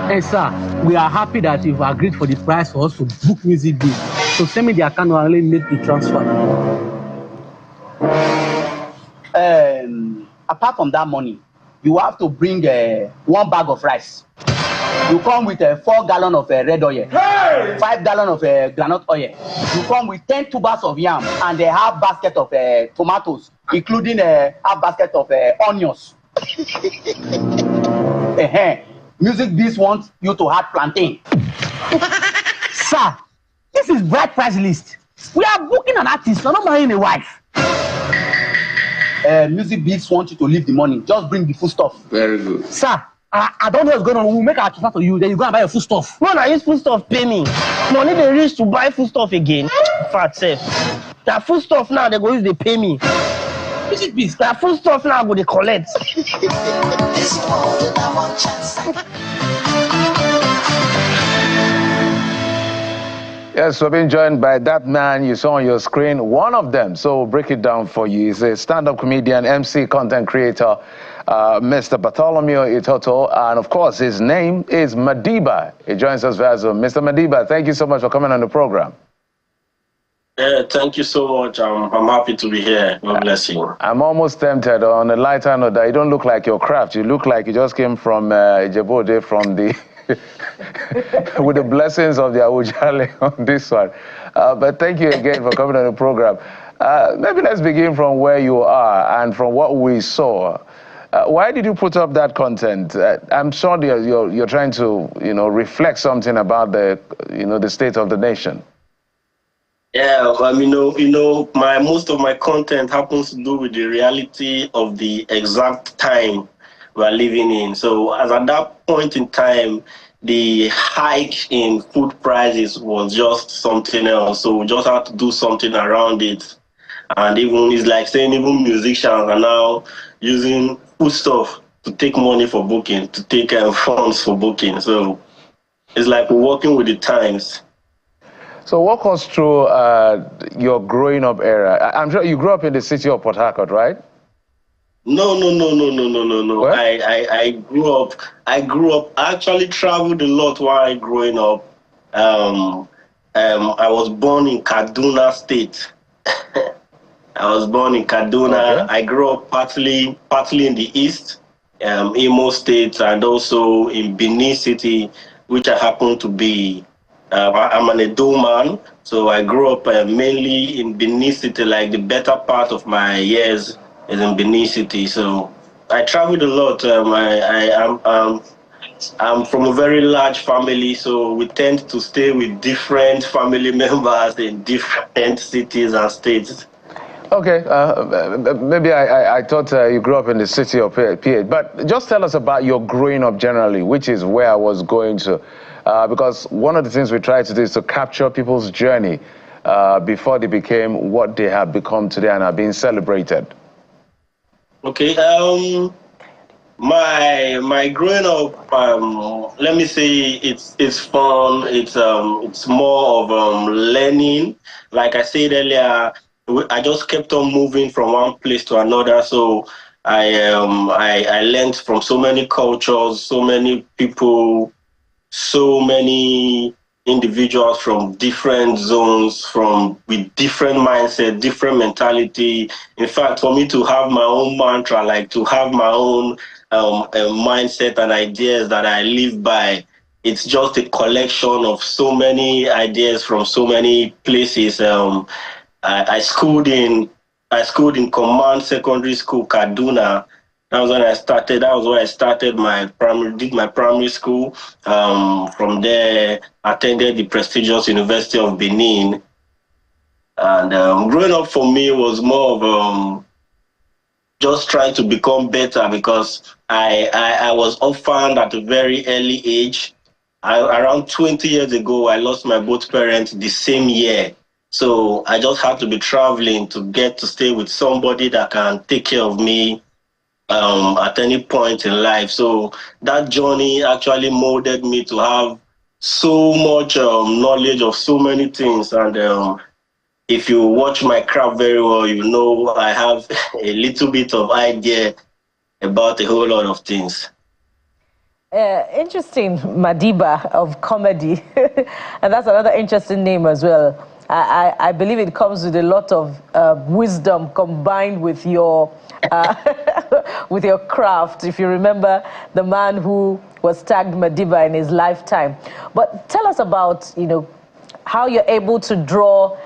Hey, sir, we are happy that you've agreed for the price for us to book music bill. So send me the account and I'll make the transfer. Apart from that money, you have to bring 1 bag of rice. You come with 4 gallons of red oil, 5 gallons of groundnut oil. You come with 10 tubers of yam and a half basket of tomatoes, including a half basket of onions. Music beast wants you to add plantain. Sir, this is bride price list. We are booking an artist, we're not marrying a wife. Music beast wants you to leave the money. Just bring the food stuff. Very good. Sir, I don't know what's going on. We'll make our transfer to you, then you go and buy your food stuff. When I use food stuff, pay me. Money they reach to buy food stuff again. Fat safe. That food stuff now they go use they pay me. Music beast. That food stuff now go they collect. Yes, we've been joined by that man you saw on your screen, one of them. So we'll break it down for you. He's a stand-up comedian, MC, content creator, Mr. Bartholomew Itoto. And of course, his name is Madiba. He joins us via Zoom. Mr. Madiba, thank you so much for coming on the program. Yeah, thank you so much. I'm happy to be here. God bless you. I'm almost tempted on a lighter note that you don't look like your craft. You look like you just came from Ijebode, from the... with the blessings of the Awujale on this one. But thank you again for coming on the program. Maybe let's begin from where you are and from what we saw. Why did you put up that content? I'm sure you're trying to, reflect something about the state of the nation. Yeah, most of my content happens to do with the reality of the exact time we're living in. So as at that point in time, the hike in food prices was just something else. So we just had to do something around it. And it's like saying even musicians are now using food stuff to take money for booking, to take funds for booking. So it's like we're working with the times. So walk us through your growing up era. I'm sure you grew up in the city of Port Harcourt, right? No. What? I grew up. I actually traveled a lot while growing up. I was born in Kaduna State. I was born in Kaduna. Okay. I grew up partly in the east, Imo State, and also in Benin City, which I happen to be. I'm an Edo man, so I grew up mainly in Benin City. Like the better part of my years is in Benin City, so I traveled a lot. I'm from a very large family, so we tend to stay with different family members in different cities and states. Okay, maybe I thought you grew up in the city of PH, but just tell us about your growing up generally, which is where I was going to. Because one of the things we try to do is to capture people's journey before they became what they have become today and are being celebrated. Okay, my growing up, let me say it's fun. It's more of learning. Like I said earlier, I just kept on moving from one place to another. So I learned from so many cultures, so many people, so many individuals from different zones, with different mindset, different mentality. In fact, for me to have my own mantra, like to have my own mindset and ideas that I live by, it's just a collection of so many ideas from so many places. I schooled in Command Secondary School, Kaduna. That was when I started. That was where I started did my primary school. From there, attended the prestigious University of Benin. And growing up for me was more of just trying to become better, because I was orphaned at a very early age. Around 20 years ago, I lost my both parents the same year. So I just had to be traveling to get to stay with somebody that can take care of me at any point in life. So that journey actually molded me to have so much knowledge of so many things. And if you watch my craft very well, you know I have a little bit of idea about a whole lot of things. Interesting, Madiba of comedy. And that's another interesting name as well. I believe it comes with a lot of wisdom combined with your with your craft. If you remember the man who was tagged Madiba in his lifetime. But tell us about, how you're able to draw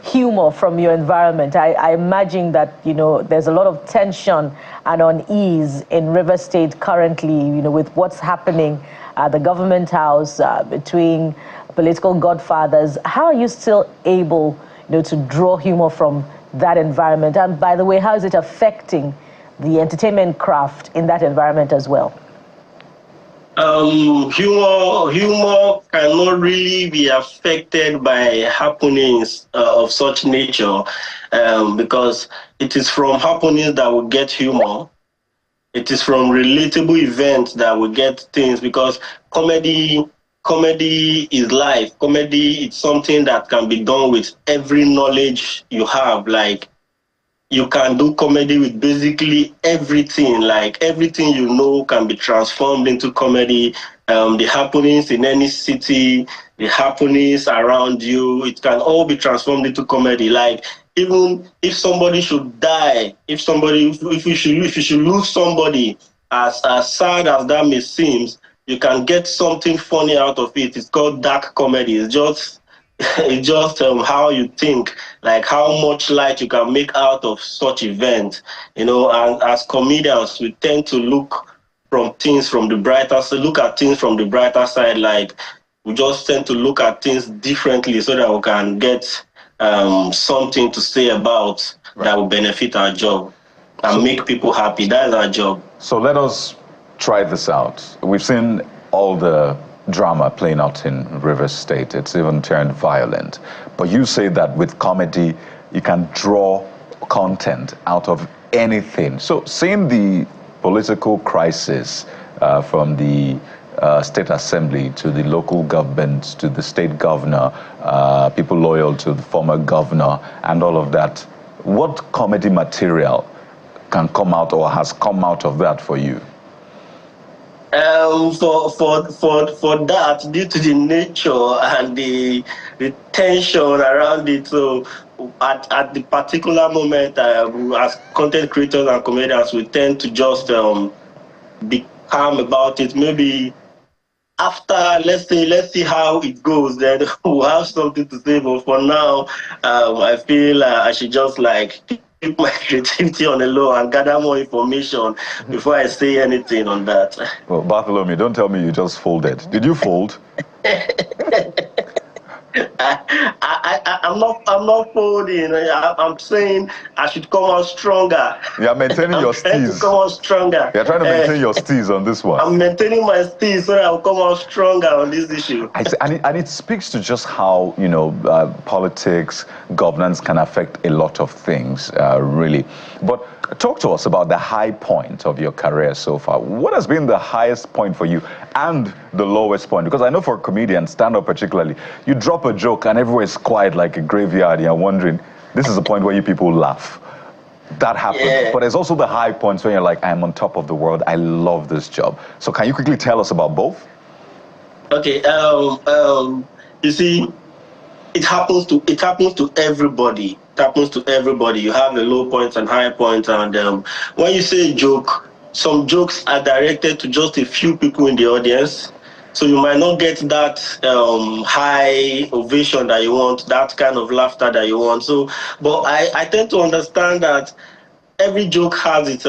humor from your environment. I imagine that, there's a lot of tension and unease in River State currently, with what's happening at the government house between political godfathers. How are you still able, to draw humor from that environment? And by the way, how is it affecting the entertainment craft in that environment as well? Humor cannot really be affected by happenings of such nature, because it is from happenings that we get humor. It is from relatable events that we get things, because comedy is life. Comedy is something that can be done with every knowledge you have. Like, you can do comedy with basically everything. Like, everything you know can be transformed into comedy. The happenings in any city, the happenings around you, it can all be transformed into comedy. Like, even if somebody should die, if you should lose somebody, as sad as that may seem, you can get something funny out of it. It's called dark comedy. It's just how you think, like how much light you can make out of such events, and as comedians, we tend to look at things from the brighter side. Like, we just tend to look at things differently so that we can get something to say about that will benefit our job and make people happy. That is our job. So let us try this out. We've seen all the drama playing out in River State. It's even turned violent. But you say that with comedy, you can draw content out of anything. So seeing the political crisis from the state assembly to the local government to the state governor, people loyal to the former governor and all of that, what comedy material can come out or has come out of that for you? For that, due to the nature and the tension around it, so at the particular moment, as content creators and comedians, we tend to just be calm about it. Maybe after, let's see how it goes, then we'll have something to say. But for now, I feel I should just keep my creativity on the low and gather more information before I say anything on that. Well, Bartholomew, don't tell me you just folded. Did you fold? I'm not folding. I'm saying I should come out stronger. You're maintaining your steez. To come out stronger. You're trying to maintain your steez on this one. I'm maintaining my steez so that I'll come out stronger on this issue. And it speaks to just how, politics, governance can affect a lot of things, really. But talk to us about the high point of your career so far. What has been the highest point for you and the lowest point? Because I know for comedians, stand-up particularly, you drop a joke and everywhere is quiet like a graveyard. You're wondering, this is the point where you people laugh. That happens. Yeah. But there's also the high points when you're like, I'm on top of the world. I love this job. So can you quickly tell us about both? Okay. You see, it happens to everybody. It happens to everybody. You have the low points and high points, and when you say a joke, some jokes are directed to just a few people in the audience, so you might not get that high ovation that you want, that kind of laughter that you want. So, but I tend to understand that every joke has its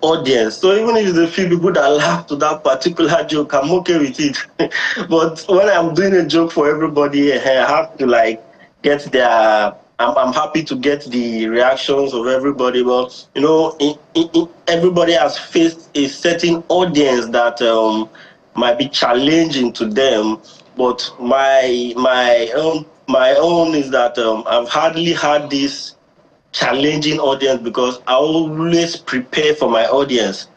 audience. So even if there's a few people that laugh to that particular joke, I'm okay with it. But when I'm doing a joke for everybody, I have to get their. I'm happy to get the reactions of everybody, but everybody has faced a certain audience that might be challenging to them. But my own is that I've hardly had this challenging audience because I always prepare for my audience.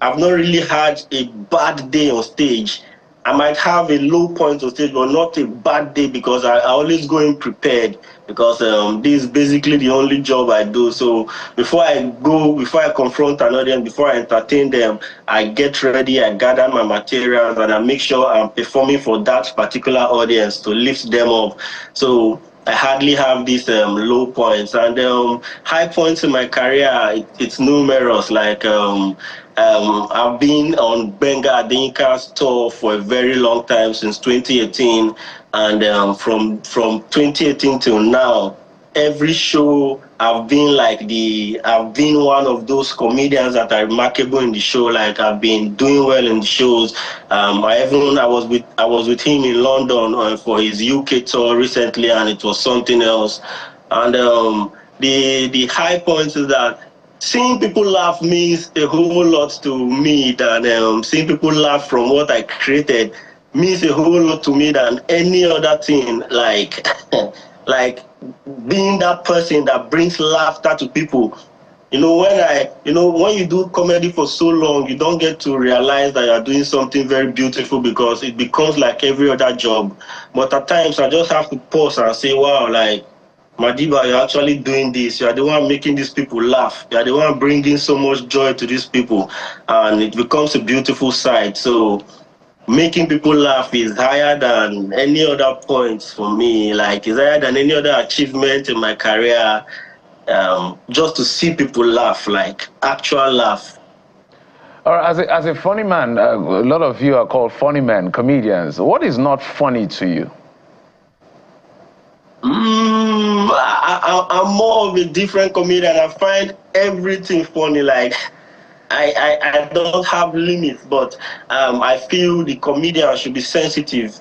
I've not really had a bad day on stage. I might have a low point on stage, but not a bad day because I always go in prepared. because this is basically the only job I do. So before I confront an audience, before I entertain them, I get ready, I gather my materials, and I make sure I'm performing for that particular audience to lift them up. So I hardly have these low points, and high points in my career. It's numerous. Like I've been on Benga Adinka's tour for a very long time, since 2018, and from 2018 till now, every show I've been one of those comedians that are remarkable in the show. Like I've been doing well in the shows. I was with him in London for his UK tour recently, and it was something else. And the high point is that seeing people laugh means a whole lot to me than seeing people laugh from what I created means a whole lot to me than any other thing. Like like being that person that brings laughter to people. When you do comedy for so long, you don't get to realize that you're doing something very beautiful, because it becomes like every other job. But at times I just have to pause and say, wow, like, Madiba, you're actually doing this. You're the one making these people laugh. You're the one bringing so much joy to these people. And it becomes a beautiful sight. So making people laugh is higher than any other points for me. Like, it's higher than any other achievement in my career. Just to see people laugh, like actual laugh. Or as a funny man, a lot of you are called funny men, comedians. What is not funny to you? I'm more of a different comedian. I find everything funny. Like, I don't have limits, but I feel the comedian should be sensitive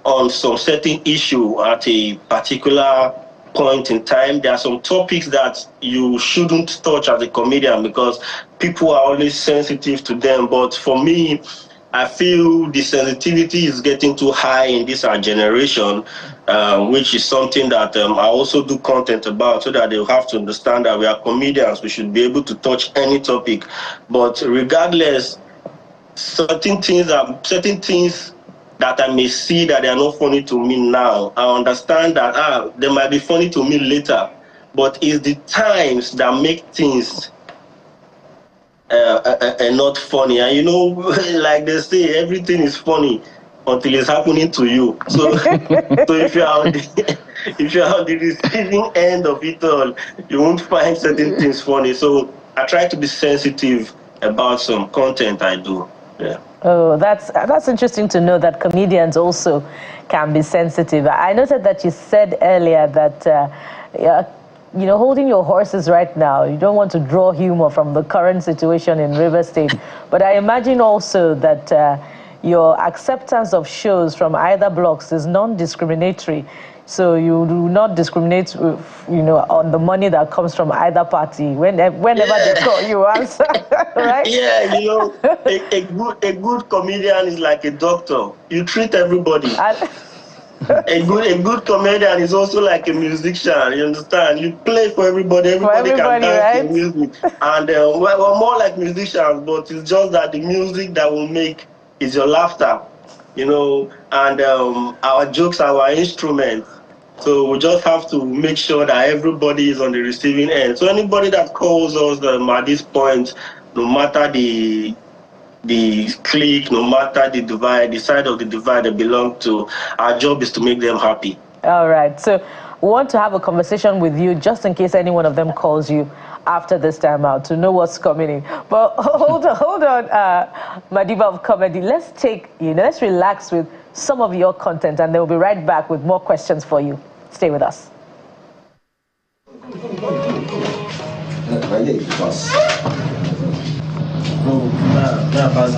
on some certain issue at a particular point in time. There are some topics that you shouldn't touch as a comedian because people are always sensitive to them. But for me, I feel the sensitivity is getting too high in this our generation, which is something that I also do content about, so that they'll have to understand that we are comedians. We should be able to touch any topic. But regardless, certain things that I may see that they are not funny to me now, I understand that they might be funny to me later. But it's the times that make things not funny. And like they say, everything is funny until it's happening to you. So if you're on the receiving end of it all, you won't find certain things funny. So I try to be sensitive about some content I do. Yeah. Oh, that's interesting to know that comedians also can be sensitive. I noted that you said earlier that holding your horses right now, you don't want to draw humor from the current situation in Rivers State. But I imagine also that your acceptance of shows from either blocks is non-discriminatory. So you do not discriminate, on the money that comes from either party. Whenever they call you, answer, right? Yeah, a good comedian is like a doctor. You treat everybody. A good comedian is also like a musician. You understand? You play for everybody. Everybody can dance right? to music. And we're more like musicians, but it's just that the music that will make is your laughter, and our jokes are our instruments. So we just have to make sure that everybody is on the receiving end. So anybody that calls us at this point, no matter the clique, no matter the side of the divide they belong to, our job is to make them happy. All right. So we want to have a conversation with you just in case any one of them calls you after this time out to know what's coming in. But hold on, Madiba of Comedy. Let's relax with some of your content, and then we'll be right back with more questions for you. Stay with us.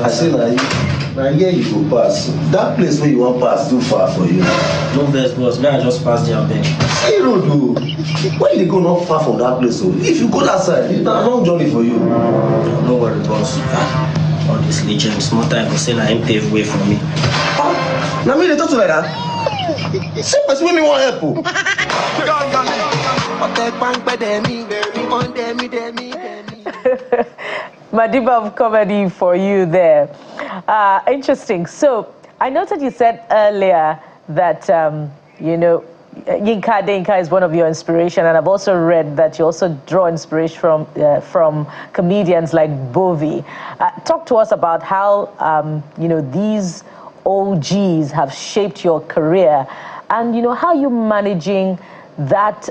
I say now here you go pass. That place where you want pass too far for you. No vex, boss. May I just pass there and beg? See road o. Why you dey go not far from that place o? If you go that side, it's a long journey for you. No worry, boss. Honestly, James, more time to say na him pave way for me. Now me they talk to like that. See person wey me want help o. Madiba of Comedy for you there. Interesting. So I noted you said earlier that, Yinka Adeyinka is one of your inspiration, and I've also read that you also draw inspiration from comedians like Bovi. Talk to us about how these OGs have shaped your career, and how you're managing that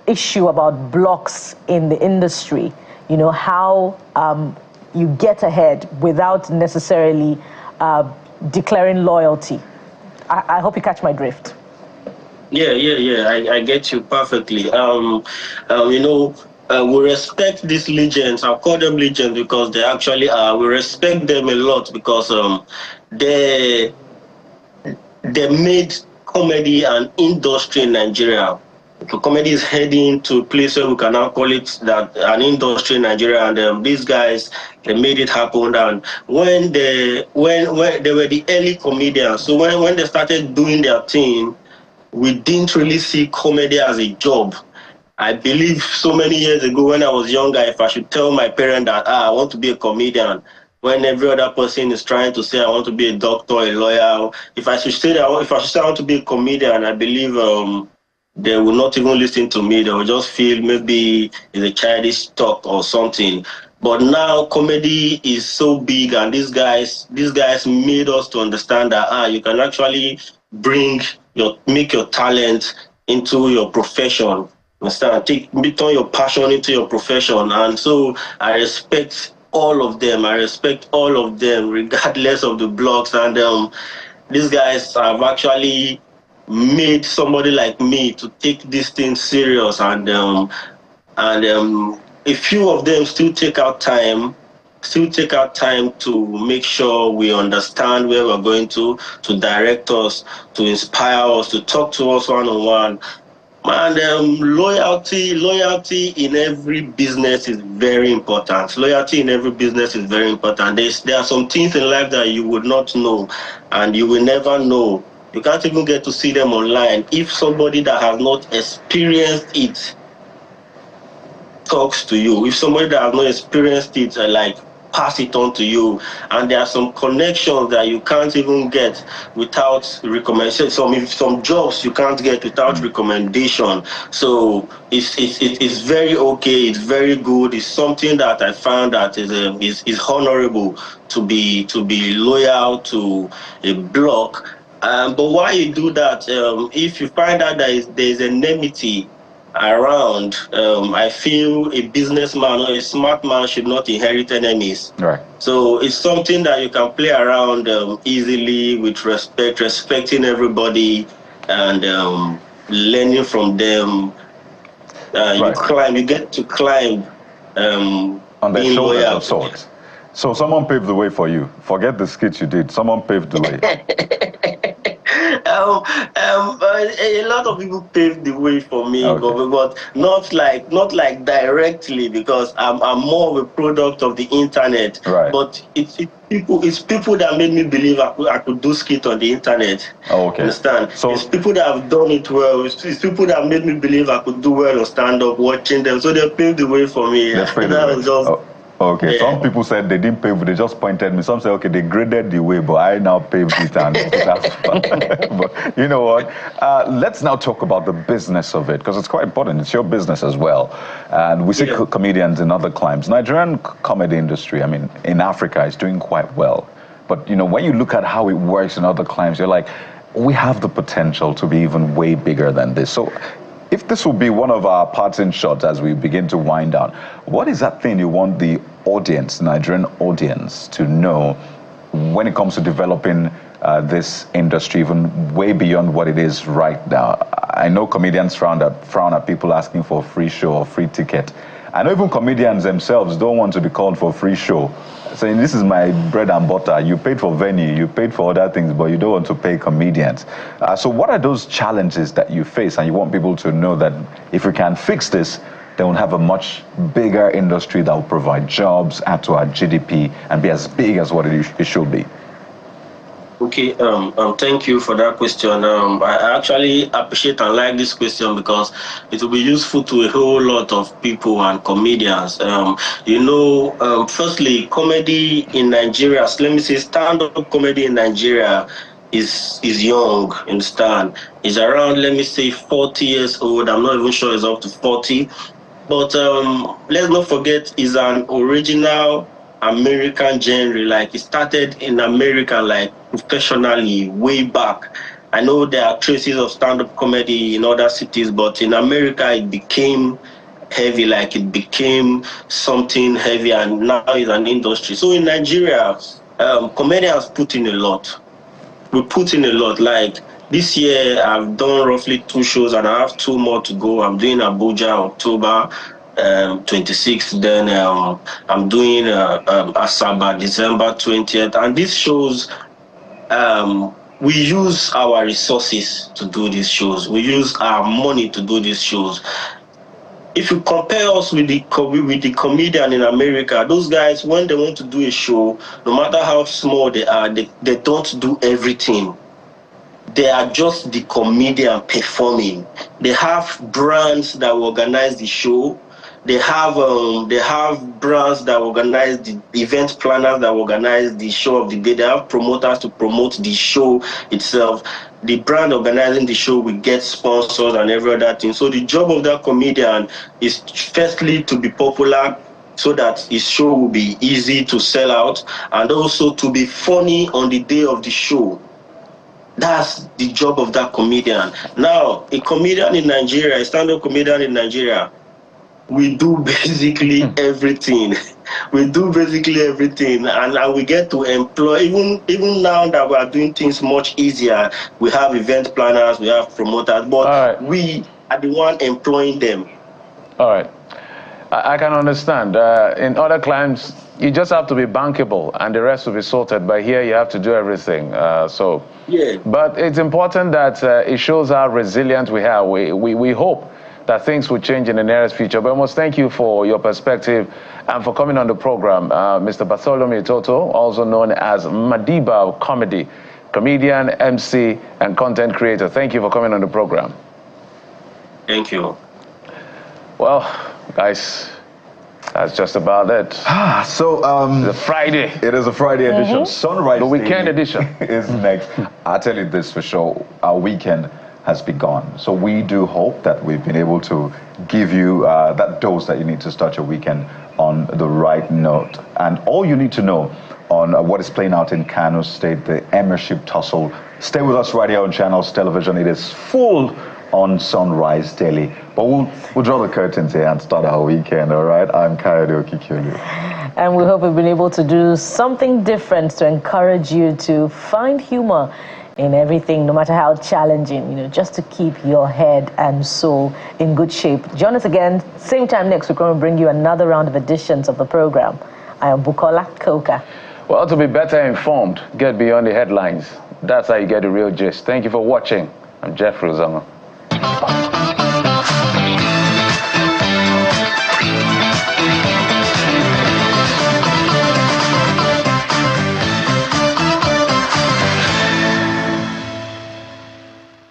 issue about blocks in the industry. How you get ahead without necessarily declaring loyalty. I hope you catch my drift. Yeah. I get you perfectly. We respect these legends. I'll call them legends because they actually are. We respect them a lot because they made comedy an industry in Nigeria. Comedy is heading to a place where we can now call it that an industry in Nigeria, and these guys, they made it happen. And when they were the early comedians, so when they started doing their thing, we didn't really see comedy as a job. I believe so many years ago when I was younger, if I should tell my parent that I want to be a comedian, when every other person is trying to say I want to be a doctor, a lawyer, if I should say I want to be a comedian, I believe they will not even listen to me. They will just feel maybe it's a childish talk or something. But now comedy is so big, and these guys made us to understand that you can actually make your talent into your profession. Understand? Turn your passion into your profession. And so I respect all of them. Regardless of the blogs. And these guys have actually made somebody like me to take this thing serious. And a few of them still take out time to make sure we understand where we're going to direct us, to inspire us, to talk to us one-on-one. And loyalty in every business is very important. There are some things in life that you would not know, and you will never know. You can't even get to see them online. If somebody that has not experienced it talks to you, if somebody that has not experienced it, pass it on to you, and there are some connections that you can't even get without recommendation. Some jobs you can't get without recommendation. So it's very okay. It's very good. It's something that I found that is honorable to be loyal to a block. But why you do that? If you find out that there's enmity around, I feel a businessman or a smart man should not inherit enemies. Right. So it's something that you can play around easily with respecting everybody, and learning from them. Right. You get to climb on their shoulders of sorts. So someone paved the way for you. Forget the skits you did. Someone paved the way. A lot of people paved the way for me, okay. but not like directly, because I'm more of a product of the internet. Right. But it's people that made me believe I could do skit on the internet. Oh, okay. Understand? So it's people that have done it well. It's people that made me believe I could do well on stand up, watching them. So they paved the way for me. Okay, yeah. Some people said they didn't pave, they just pointed me. Some said, okay, they graded the way, but I now paved it, and that's fine. But you know what? Let's now talk about the business of it, because it's quite important. It's your business as well. And we see comedians in other climes. Nigerian comedy industry, I mean, in Africa, is doing quite well. But, when you look at how it works in other climes, you're like, we have the potential to be even way bigger than this. So if this will be one of our parting shots as we begin to wind down, what is that thing you want the audience, Nigerian audience, to know when it comes to developing this industry even way beyond what it is right now? I know comedians frown at people asking for a free show or free ticket. I know even comedians themselves don't want to be called for a free show, saying this is my bread and butter. You paid for venue, you paid for other things, but you don't want to pay comedians. So what are those challenges that you face? And you want people to know that if we can fix this, then we'll have a much bigger industry that will provide jobs, add to our GDP, and be as big as what it should be. Okay, thank you for that question. I actually appreciate and like this question because it will be useful to a whole lot of people and comedians. Firstly, comedy in Nigeria, let me say stand-up comedy in Nigeria is young, understand? He's around, let me say, 40 years old. I'm not even sure he's up to 40. But let's not forget, he's an original American genre. Like, he started in America, like, professionally, way back. I know there are traces of stand-up comedy in other cities, but in America, it became heavy, like it became something heavy, and now it's an industry. So in Nigeria, comedians put in a lot. We put in a lot. Like this year, I've done roughly 2 shows, and I have 2 more to go. I'm doing Abuja October 26th. Then I'm doing Asaba December 20th. And these shows, we use our resources to do these shows. We use our money to do these shows. If you compare us with the comedian in America, those guys, when they want to do a show, no matter how small they are, they don't do everything. They are just the comedian performing. They have brands that organize the show. They have brands that organize the event planners that organize the show of the day. They have promoters to promote the show itself. The brand organizing the show will get sponsors and every other thing. So the job of that comedian is firstly to be popular, so that his show will be easy to sell out, and also to be funny on the day of the show. That's the job of that comedian. Now, a comedian in Nigeria, a stand-up comedian in Nigeria, we do basically everything. We do basically everything, and we get to employ, even now that we are doing things much easier, we have event planners, we have promoters, but we are the one employing them. All right. I can understand. In other climes, you just have to be bankable, and the rest will be sorted. But here, you have to do everything. Yeah. But it's important that it shows how resilient we are. We hope that things will change in the nearest future. But I must thank you for your perspective and for coming on the program. Mr. Bartholomew Toto, also known as Madiba Comedy, comedian, MC, and content creator. Thank you for coming on the program. Thank you. Well, guys, that's just about it. So, it's a Friday. It is a Friday edition. Sunrise The weekend edition is next. I'll tell you this for sure. Our weekend has begun. So we do hope that we've been able to give you that dose that you need to start your weekend on the right note. And all you need to know on what is playing out in Kano State, the Emirship tussle. Stay with us right here on Channels Television. It is full on Sunrise Daily. But we'll draw the curtains here and start our weekend, all right? I'm Kayode Okikiolu. And we hope we've been able to do something different to encourage you to find humor in everything, no matter how challenging, just to keep your head and soul in good shape. Join us again, same time next week, when we bring you another round of editions of the program. I am Bukola Koka. Well, to be better informed, get beyond the headlines. That's how you get the real gist. Thank you for watching. I'm Jeffrey Uzama.